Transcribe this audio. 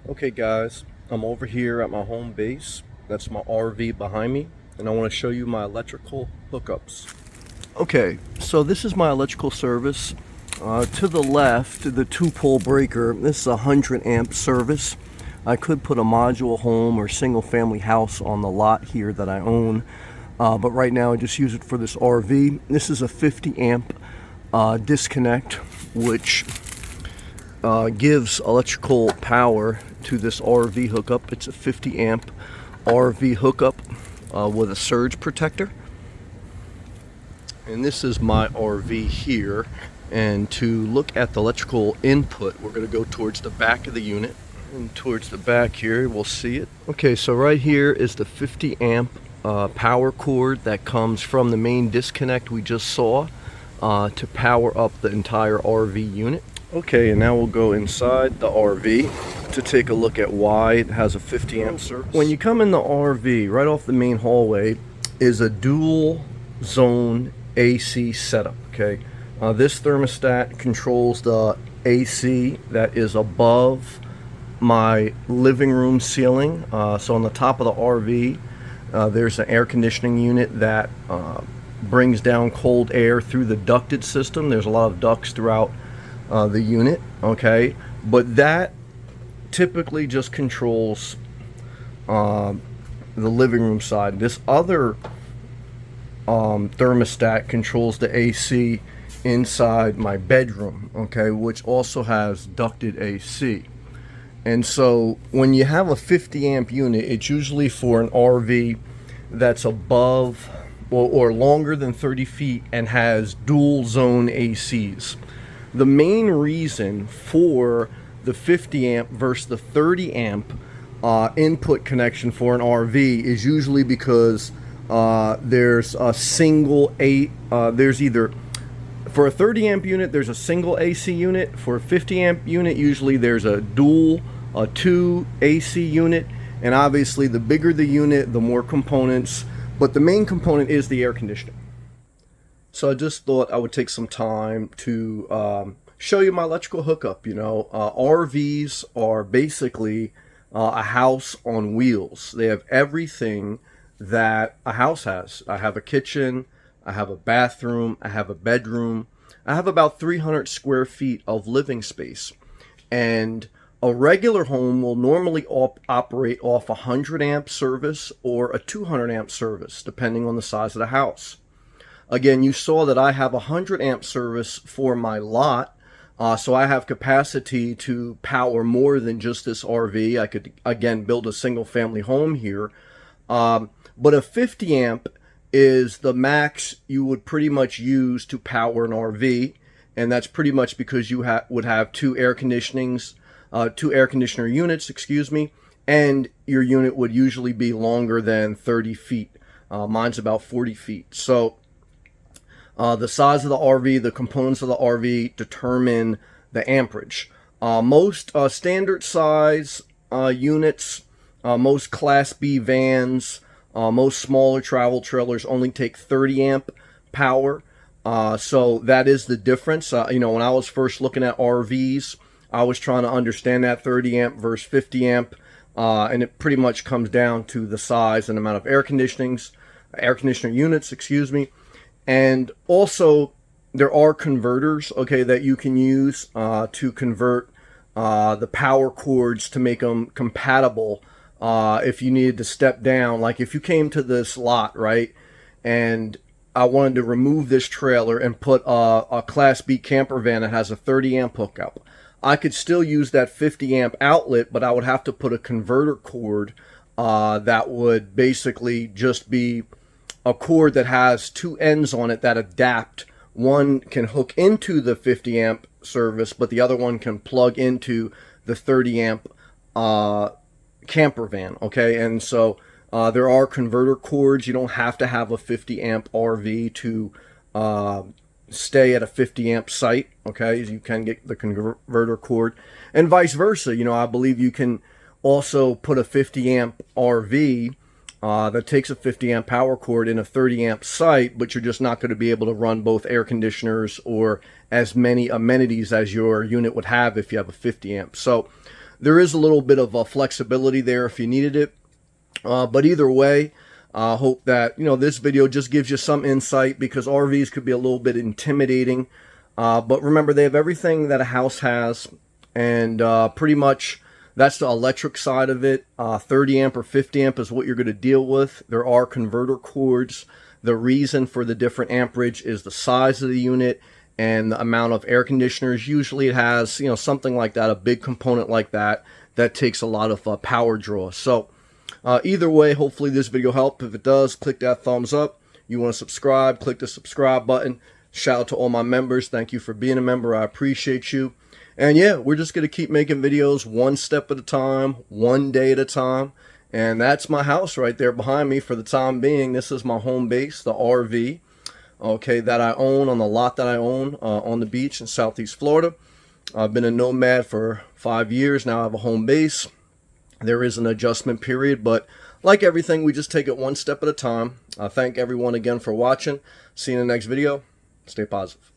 Okay guys, I'm over here at my home base. That's my RV behind me, and I want to show you my electrical hookups. Okay, so this is my electrical service. To the left, the 2-pole breaker, this is a 100 amp service. I could put a module home or single family house on the lot here that I own, but right now I just use it for this RV. This is a 50 amp disconnect, which gives electrical power to this RV hookup. It's a 50 amp RV hookup with a surge protector. And this is my RV here. And to look at the electrical input, we're going to go towards the back of the unit. And towards the back here, we'll see it. Okay, so right here is the 50 amp power cord that comes from the main disconnect we just saw to power up the entire RV unit. Okay, and now we'll go inside the RV to take a look at why it has a 50 amp service. When you come in the RV, right off the main hallway is a dual zone AC setup, okay? This thermostat controls the AC that is above my living room ceiling. So on the top of the RV, there's an air conditioning unit that brings down cold air through the ducted system. There's a lot of ducts throughout the unit, okay? But that typically just controls the living room side. This other thermostat controls the AC inside my bedroom, okay, which also has ducted AC. And so when you have a 50 amp unit, it's usually for an RV that's above or longer than 30 feet and has dual zone ACs. The main reason for the 50 amp versus the 30 amp input connection for an RV is usually because there's a single there's either, for a 30 amp unit, there's a single AC unit. For a 50 amp unit, usually there's a dual, a 2 AC unit. And obviously, the bigger the unit, the more components. But the main component is the air conditioning. So I just thought I would take some time to show you my electrical hookup. You know, RVs are basically a house on wheels. They have everything that a house has. I have a kitchen, I have a bathroom, I have a bedroom. I have about 300 square feet of living space. And a regular home will normally operate off a 100 amp service or a 200 amp service, depending on the size of the house. Again, you saw that I have a 100 amp service for my lot, so I have capacity to power more than just this RV. I could, again, build a single family home here. But a 50 amp is the max you would pretty much use to power an RV, and that's pretty much because you would have two air conditioner units, excuse me, and your unit would usually be longer than 30 feet. Mine's about 40 feet. So the size of the RV, the components of the RV determine the amperage. Most standard size units, most Class B vans, most smaller travel trailers only take 30 amp power. So that is the difference. You know, when I was first looking at RVs, I was trying to understand that 30 amp versus 50 amp. And it pretty much comes down to the size and amount of air conditioner units, excuse me. And also there are converters, okay, that you can use to convert the power cords to make them compatible. If you needed to step down, like if you came to this lot, right, and I wanted to remove this trailer and put a Class B camper van that has a 30 amp hookup, I could still use that 50 amp outlet, but I would have to put a converter cord that would basically just be a cord that has two ends on it that adapt. One can hook into the 50 amp service, but the other one can plug into the 30 amp camper van, okay? And so there are converter cords. You don't have to have a 50 amp RV to stay at a 50 amp site, okay? You can get the converter cord, and vice versa. You know, I believe you can also put a 50 amp RV that takes a 50 amp power cord in a 30 amp site, but you're just not going to be able to run both air conditioners or as many amenities as your unit would have if you have a 50 amp. So there is a little bit of flexibility there if you needed it. But either way, I hope that, this video just gives you some insight, because RVs could be a little bit intimidating. But remember, they have everything that a house has, and pretty much that's the electric side of it. 30 amp or 50 amp is what you're going to deal with. There are converter cords. The reason for the different amperage is the size of the unit and the amount of air conditioners. Usually it has, something like that, a big component like that, that takes a lot of power draw. So either way, hopefully this video helped. If it does, click that thumbs up. You want to subscribe, click the subscribe button. Shout out to all my members. Thank you for being a member. I appreciate you. And yeah, we're just going to keep making videos one step at a time, one day at a time. And that's my house right there behind me for the time being. This is my home base, the RV, okay, that I own on the lot that I own on the beach in Southeast Florida. I've been a nomad for 5 years now. I have a home base. There is an adjustment period, but like everything, we just take it one step at a time. I thank everyone again for watching. See you in the next video. Stay positive.